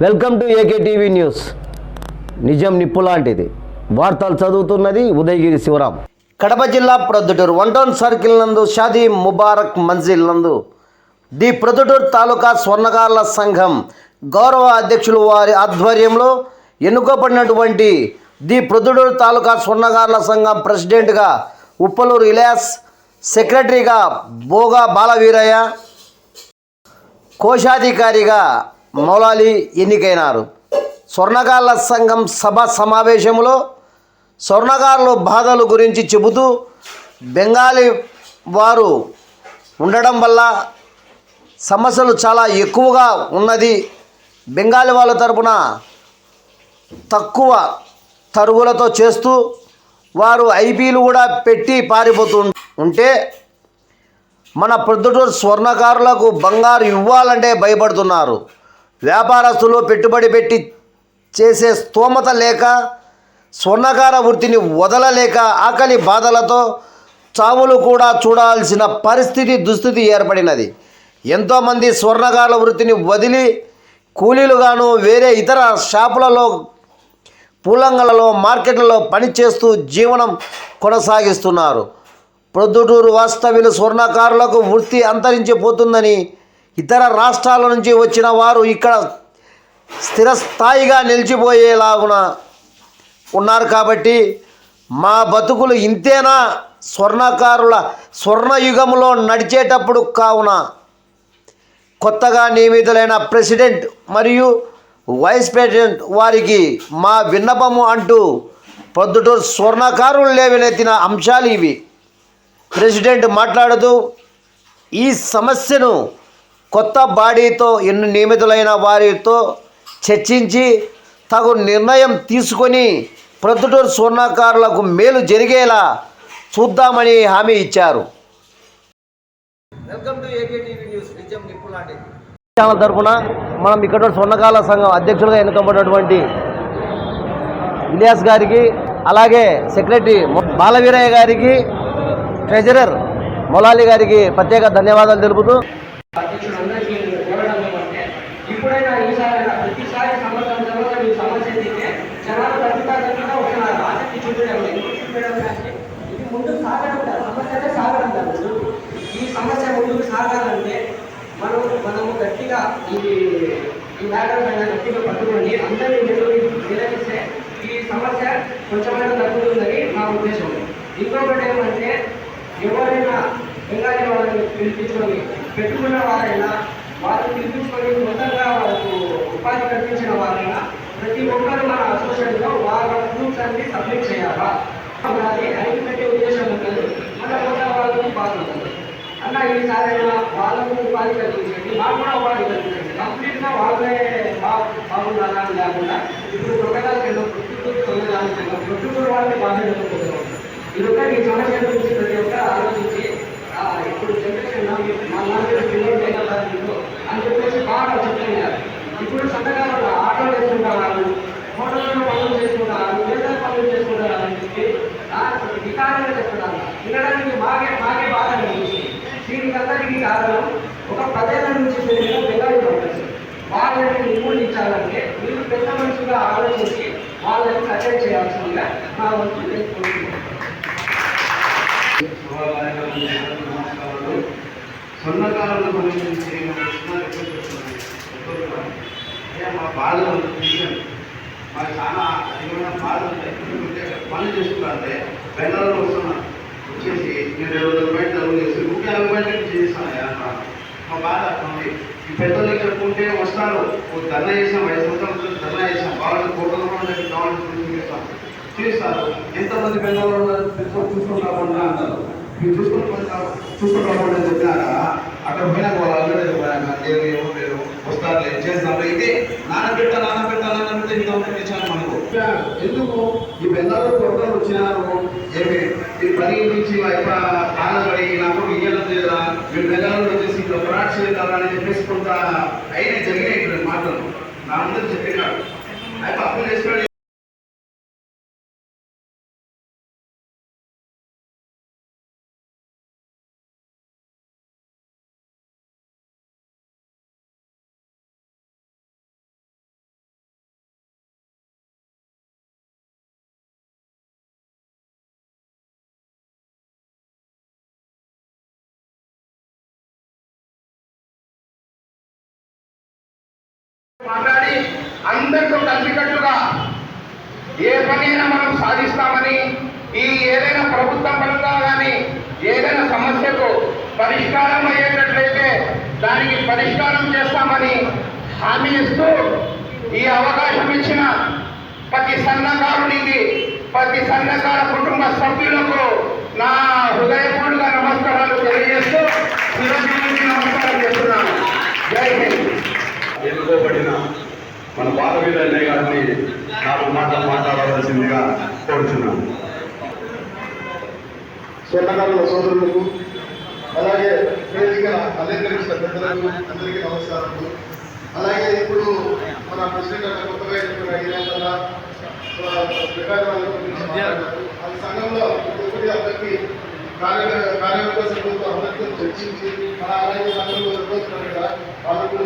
Welcome to AK TV news. నిజం నిప్పు లాంటిది. వార్తలు చదువుతున్నది ఉదయగిరి శివరాం. కడప జిల్లా ప్రొద్దుటూరు 1 టౌన్ సర్కిల్ నందు షాదీ ముబారక్ మంజిల్ నందు ది ప్రొద్దుటూరు తాలూకా స్వర్ణకారుల సంఘం గౌరవ అధ్యక్షులు వారి ఆధ్వర్యంలో ఎన్నుకోబడినటువంటి ది ప్రొద్దుటూరు తాలూకా స్వర్ణకారుల సంఘం ప్రెసిడెంట్గా ఉప్పలూరు ఇలియాస్, సెక్రటరీగా బోగా బాలవీరయ్య, కోశాధికారిగా మౌలాలి ఎన్నికైనారు. స్వర్ణకారుల సంఘం సభ సమావేశంలో స్వర్ణకారుల బాధల గురించి చెబుతూ బెంగాలీ వారు ఉండడం వల్ల సమస్యలు చాలా ఎక్కువగా ఉన్నది. బెంగాలీ వాళ్ళ తరపున తక్కువ తరుగులతో చేస్తూ వారు ఐపీలు కూడా పెట్టి పారిపోతూ ఉంటే మన ప్రొద్దుటూరు స్వర్ణకారులకు బంగారు ఇవ్వాలంటే భయపడుతున్నారు. వ్యాపారస్తులు పెట్టుబడి పెట్టి చేసే స్తోమత లేక స్వర్ణకార వృత్తిని వదలలేక ఆకలి బాధలతో చావులు కూడా చూడాల్సిన దుస్థితి ఏర్పడినది. ఎంతోమంది స్వర్ణకారుల వృత్తిని వదిలి కూలీలుగాను వేరే ఇతర షాపులలో, పూలంగలలో, మార్కెట్లలో పనిచేస్తూ జీవనం కొనసాగిస్తున్నారు. ప్రొద్దుటూరు వాస్తవ్యులు స్వర్ణకారులకు వృత్తి అంతరించిపోతుందని ఇతర రాష్ట్రాల నుంచి వచ్చిన వారు ఇక్కడ స్థిరస్థాయిగా నిలిచిపోయేలాగున ఉన్నారు. కాబట్టి మా బతుకులు ఇంతేనా, స్వర్ణకారుల స్వర్ణయుగంలో నడిచేటప్పుడు కావున కొత్తగా నియమితులైన ప్రెసిడెంట్ మరియు వైస్ ప్రెసిడెంట్ వారికి మా విన్నపము అంటూ ప్రొద్దుటూరు స్వర్ణకారులు లేవనెత్తిన అంశాలు ఇవి. ప్రెసిడెంట్ మాట్లాడుతూ ఈ సమస్యను కొత్త బాడీతో నియమితులైన వారితో చర్చించి తగు నిర్ణయం తీసుకొని ప్రొద్దుటూరు స్వర్ణకారులకు మేలు జరిగేలా చూద్దామని హామీ ఇచ్చారు. Welcome to AK TV news. నిజం నిప్పు లాంటిది ఛానల్ తరఫున మనం ఇక్కడ స్వర్ణకారుల సంఘం అధ్యక్షులుగా ఎన్నుకోబడినటువంటి ఇలియాస్ గారికి, అలాగే సెక్రటరీ బాలవీరయ్య గారికి, ట్రెజరర్ మౌలాలి గారికి ప్రత్యేక ధన్యవాదాలు తెలుపుతూ ఇప్పుడైనా ఈసారైనా ప్రతిసారి సంవత్సరం తర్వాత మీ సమస్య తీస్తే జనాలు తగ్గుతా వస్తున్నారు. ఆసక్తి చూపడం ఇది ముందుకు సాగడం కాదు, సమస్యనే సాగడం కాదు. ఈ సమస్య ముందుకు సాగాలంటే మనము గట్టిగా ఈ మ్యాటర్ పైన గట్టిగా పట్టుకొని అందరినీ నిర్వహిస్తే ఈ సమస్య కొంచెమైనా తగ్గుతుందని నా ఉద్దేశం. ఇంకొకటి ఏమంటే ఎవరైనా బెంగాలీ వాళ్ళని పిలిపించుకొని పెట్టుకున్న వారైనా వాళ్ళు పిలిపించుకొని మొత్తంగా వాళ్ళకు ఉపాధి కల్పించిన వారైనా ప్రతి ఒక్కరు మన అసోసియేషన్లో వాళ్ళ ప్రూఫ్స్ అన్ని సబ్మిట్ చేయాలా అది ఐదు పెట్టే ఉద్దేశం ఉంటుంది. మన కొత్త వాళ్ళకి బాగుంటుంది అన్న. ఈసారైనా వాళ్ళకు ఉపాధి కల్పించండి, మాకు కూడా ఉపాధి కల్పించండి. కంప్లీట్గా వాళ్ళే బాగుండాలా లేకుండా ఇప్పుడు ప్రొక్కదాలు ప్రొద్దుటూరు వాళ్ళకి బాధ్యత ఇది ఒక ఈ సమస్య గురించి ప్రతి ఒక్కరు ఆలోచించి ఇప్పుడు జనరేషన్ అని చెప్పేసి బాగా చెప్తున్నారు. ఇప్పుడు సంతకాలు ఆటోలు వేసుకుంటారు, హోటల్లో పనులు చేసుకుంటారు, వేరే పనులు చేసుకుంటారు అని చెప్పి వికారంగా చెప్తున్నారు. వినడానికి మాకే బాధ అనిపించింది. దీనికి అందరికీ కారణం ఒక 10 ఏళ్ల నుంచి పెరిగిన బెంగాలీ కాంగ్రెస్. వాళ్ళని నిర్మూలించాలంటే మీరు పెద్ద మనుషులుగా ఆలోచించి వాళ్ళని కట్టడి చేయాల్సిందిగా నా వంతు నేర్చుకుంటున్నాను. స్వర్ణకారుల గురించి మా బాధలు విషయం మాకు చాలా అధికమైన బాధలు ఉంటాయి. పనులు చేసుకుంటే బెంగాల్లో వస్తున్నాను వచ్చేసి నేను 20 రూపాయలు తరువు చేసి 50 రూపాయలు చేస్తాను. మా బాధ ఉంది. ఈ పెద్దలు చెప్పుకుంటే వస్తారు, ధర్నా చేసాం, 5 సంవత్సరాలు ధర్నా చేసాం, వాళ్ళకి 1 కోట్ల రూపాయలు కావాలని చేస్తారు. ఎంతమంది బెంగాల్లో ఉన్నారు చూసుకుంటామన్నా అంటారు. మీరు చూసుకుంటామని చెప్పినారా అక్కడ పోయినా వాళ్ళు అందరూ ఏమో మీరు వస్తారు చేస్తున్నారు. ఇదే నానబెట్ట ఇంత తెచ్చాను మనకు. ఎందుకు ఈ బెంగాల్లో కొట్టలు వచ్చినారు ఏమి ఈ పని నుంచి బాధపడి నాకు ఇయ్యడం లేదా మీరు బెంగాల్లో వచ్చేసి ఇక్కడ ఫ్రాడ్ చేయాలని చెప్పేసి కొంత అయినా జరిగినాయి మాటలు నా అందరూ చెప్పినారు. అయితే అప్పులు చేసుకోండి. మాట్లాడి అందరితో కలిసికట్టుగా ఏ పనైనా మనం సాధిస్తామని, ఈ ఏదైనా ప్రభుత్వం పరంగా కానీ ఏదైనా సమస్యకు పరిష్కారం అయ్యేటట్లయితే దానికి పరిష్కారం చేస్తామని హామీ ఇస్తూ ఈ అవకాశం ఇచ్చిన ప్రతి సన్నకారునికి, ప్రతి సన్నకార కుటుంబ సభ్యులకు నా హృదయపూర్వక నమస్కారాలు తెలియజేస్తూ శిరస్సుకి నమస్కారం చేస్తున్నాను. జై హింద్. ఎన్నుకోబడిన మన బాలవీర అన్నయ్య గారిని 4 మాటలు మాట్లాడవలసిందిగా కోరుచున్నాను. స్వర్ణకారుల సోదరులకు, అలాగే వేదిక అలంకరించిన పెద్దలకు అందరికీ నమస్కారాలు. అలాగే ఇప్పుడు మన ప్రెసిడెంట్ కొత్తగా ఆ సంఘంలో అందరికీ కార్యవర్గ సభ్యులతో అందరితో చర్చించి, మన అలాగే సంఘంలో సభ్యులు కదా వాళ్ళకు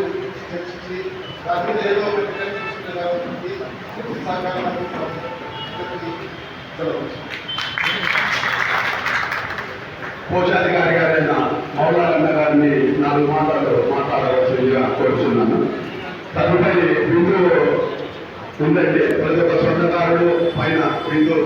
చర్చించి దాని మీద ఏదో ఒకటి తీసుకుంటే కాబట్టి సహకారం కోశాధికారి గారైన మౌలాలన్న గారిని 4 మాటలు మాట్లాడవలసిందిగా కోరుతున్నాను. తదుపరి బిందు ఉందండి. ప్రతి ఒక్క స్వర్ణకారుడు పైన బిందు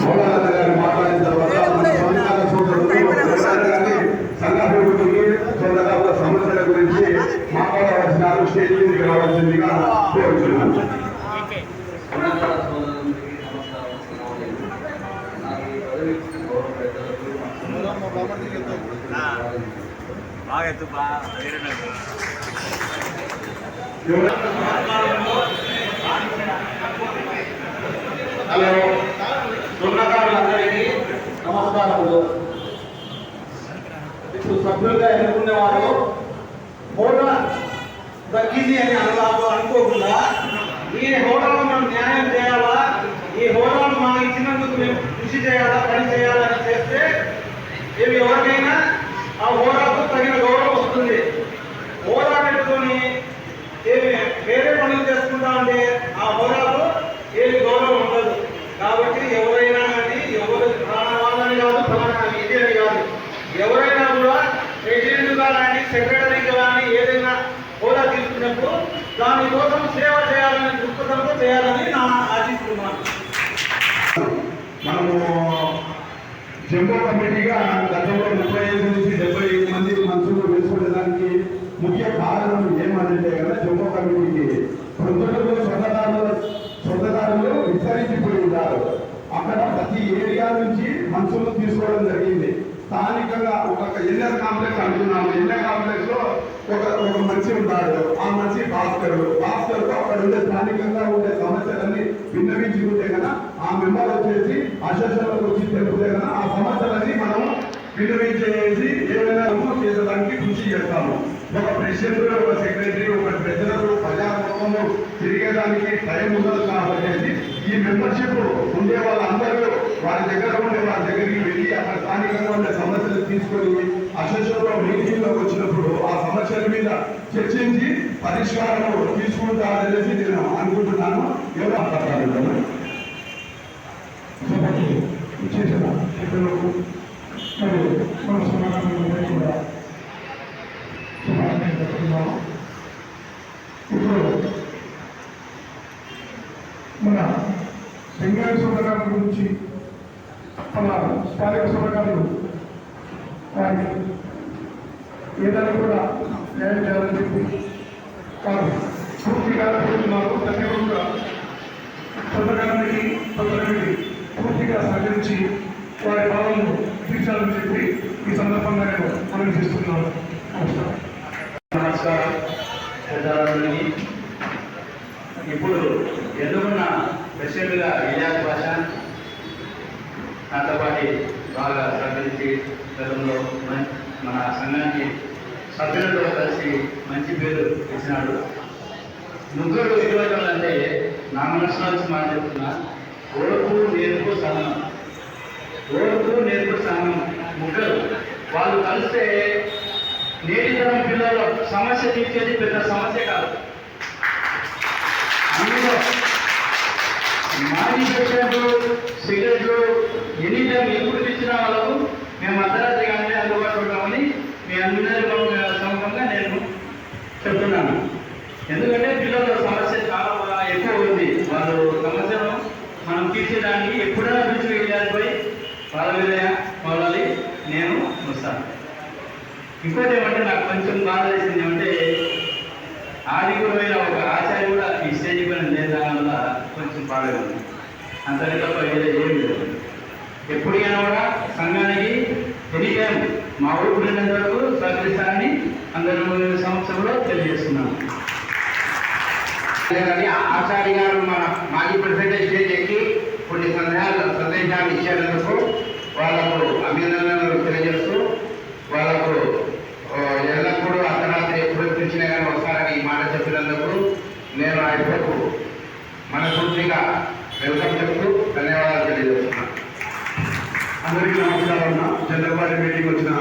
మౌలాలన్న గారు మాట్లాడిన తర్వాత మన స్వర్ణకార సోదరులు సంఘాభివృద్ధికి, స్వర్ణకారుల సమస్యల గురించి మాట్లాడవలసిన స్టేజ్ మీదకి రావాల్సిందిగా కోరుతున్నాను. హలో, స్వర్ణకారులందరికీ నమస్కారములు. ఇప్పుడు సభ్యులుగా ఎన్నుకునేవారు హోదా దక్కింది అని అనుకోకుండా ఈ హోదాలో మనం న్యాయం చేయాలా, ఈ హోదాను మనం ఇచ్చినందుకు మేము కృషి చేయాలా, పని చేయాలని చేస్తే ఇవి ఎవరికైనా ఆ హోదాకు తగిన గౌరవం వస్తుంది. హోదా పెట్టుకొని ఏమి వేరే పనులు చేసుకుంటా ఉంటే ఆ హోదాకు ఏమి గౌరవం ఉండదు. కాబట్టి ఎవరైనా కానీ ఎవరు వాళ్ళని కాదు, ఫలానా ఇది అని కాదు, ఎవరైనా కూడా ప్రెసిడెంట్గా కానీ సెక్రటరీగా కానీ ఏదైనా హోదా తీసుకున్నప్పుడు దానికోసం సేవ చేయాలని దృక్పథంతో చేయాలని నా ఆశిస్తున్నాను. మనము జంబో కమిటీగా గతంలో 35 నుంచి 70 మంది మనుషులు వేసుకోవడానికి ముఖ్య కారణం ఏమనంటే కదా, జంబో కమిటీకి ప్రజలకు సొంతదారులు విస్తరించిపోయి ఉన్నారు. అక్కడ ప్రతి ఏరియా నుంచి మనుషులను తీసుకోవడం జరిగింది. స్థానికంగా ఒక ఎన్ఆర్ కాంప్లెక్స్ అంటున్నాము. ఎన్ఆర్ కాంప్లెక్స్ లో ఒక మనిషి ఉంటాడు. ఆ మనిషి భాస్కర్ అక్కడ ఉండే స్థానికంగా ఉండే సమస్యలన్నీ విన్నవించుకుంటే కదా ఆ మెంబర్ వచ్చేసి అసోసియేషన్లకు వచ్చి తెలిపితే కదా ఆ సమస్యలన్నీ మనం విన్నవించేసి ఏమైనా చేసేదానికి కృషి చేస్తాము. ఒక ప్రెసిడెంట్, ఒక సెక్రటరీ, ఒక ట్రెజరర్ ప్రజాముఖంలో తిరిగేదానికి టైం ఉండదు. కాబట్టి ఈ మెంబర్షిప్ ఉండే వాళ్ళందరూ వారి దగ్గరికి వెళ్ళి అక్కడ స్థానికంగా ఉండే సమస్యలు తీసుకొని అసోసియేషన్లో మీటింగ్లోకి వచ్చినప్పుడు ఆ సమస్యల మీద చర్చించి పరిష్కారం తీసుకుంటారనేసి నేను అనుకుంటున్నాను. ఎవరు మాట్లాడాలి చేసిన పిల్లలకు మరియు మన సమాజంలో కూడా చెప్తున్నాము. ఇప్పుడు మన బెంగాలీ సోదరుల గురించి మన స్థానిక సోదరులు వారికి ఏదైనా కూడా న్యాయం చేయాలని చెప్పి వారు పూర్తిగా కోరుతున్నారు. దాన్ని కూడా సొంతకానికి పూర్తిగా సహకరించి వారి భావనను తీర్చాలని చెప్పి ఈ సందర్భంగా నేను అనుమతిస్తున్నాను. నమస్కారం. ఇప్పుడు ఎదురున్న ప్రెసిడెంట్గా ఇలియాస్ బాషా నాతో పాటు బాగా సహకరించి గతంలో మన సంఘానికి సభ్యులతో కలిసి మంచి పేరు ఇచ్చినాడు. ముగ్గురు విలువలు అంటే నా మనసులో వచ్చి మాట్లాడుతున్నా. ఓర్పు, నేర్పు, సహనం. ఓర్పు, నేర్పు, సహనం ముగ్గురు వాళ్ళు కలిస్తే నేటి తరం పిల్లల సమస్య తీర్చేది పెద్ద సమస్య కాదు. అందులో మాజీ ప్రెసిడెంట్ సిగరెట్లు ఎనీ టైం ఎప్పుడు తెచ్చినా వాళ్ళకు మేము అర్ధరాత్రి కానీ అందుబాటులో ఉంటామని మీ అందరి సముఖంగా నేను చెప్తున్నాను. ఎందుకంటే పిల్లల సమస్య చాలా ఎక్కువ ఉంది. వాళ్ళు సమస్యను మనం తీర్చేదానికి ఎప్పుడైనా విశ్వవిద్యాలయపై వాళ్ళ మీద వాళ్ళని నేను వస్తాను. ఇంకోటి ఏమంటే నాకు కొంచెం బాధ వేసింది ఏమంటే ఆదిగురువైన ఒక ఆచార్య కూడా ఈ స్టేజ్ పైన లేదాని వల్ల కొంచెం బాగా ఉంది. అంతనే తప్ప ఏం లేదు. ఎప్పుడైనా కూడా సంఘానికి ఎనీ టైం మా ఊరు ఉన్నంత వరకు సహకరిస్తానని అందరూ సంవత్సరంలో తెలియజేస్తున్నాను. ఆచార్య గారు మన మాజీ ప్రెసిడెంట్ స్టేజ్ ఎక్కి కొన్ని సందేశాలు ఇచ్చేందుకు వాళ్ళకు అభినందనలు తెలియజేస్తూ వాళ్ళకు ఎల్లప్పుడూ అర్ధరాత్రి ఎప్పుడు పిలిచినా కానీ వస్తారని ఈ మాట చెప్పినందుకు నేను ఆ ఇద్దరు మనస్ఫూర్తిగా వెల్కమ్ చెప్తూ ధన్యవాదాలు తెలియజేస్తున్నాను. అందరికీ నమస్కారం. చంద్రబాబు మీటింగ్ వచ్చిన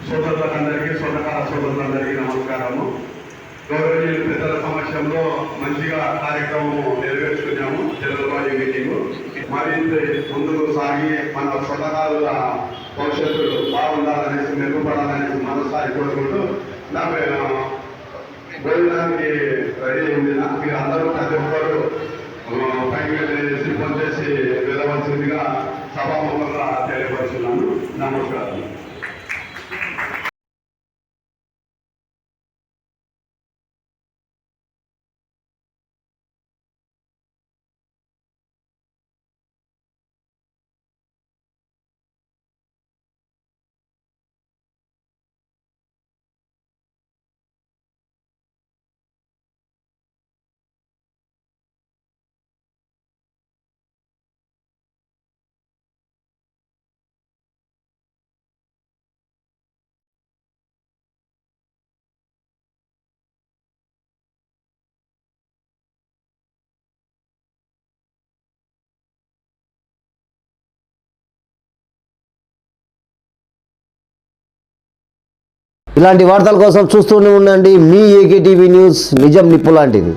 సోదరులందరికీ సోదరులందరికీ నమస్కారము. గౌరవనీయులు పెద్దల సమక్షంలో మంచిగా కార్యక్రమం నెరవేర్చుకున్నాము. చంద్రబాబు మీటింగ్ మరింత ముందుకు సాగి మన స్వతహాల భవిష్యత్తులు బాగుండాలనేసి మెరుగుపడాలనేసి మనసారి కోరుకుంటూ నా భోజనానికి రెడీ ఉంది. మీరు అందరూ ప్రతి ఒక్కరు పైకి సిద్ధం చేసి వెళ్ళవలసిందిగా సభాముఖంగా తెలియపరుచున్నాను. నమస్కారం. ఇలాంటి వార్తల కోసం చూస్తూనే ఉండండి మీ ఏకే టీవీ న్యూస్. నిజం నిప్పు లాంటిది.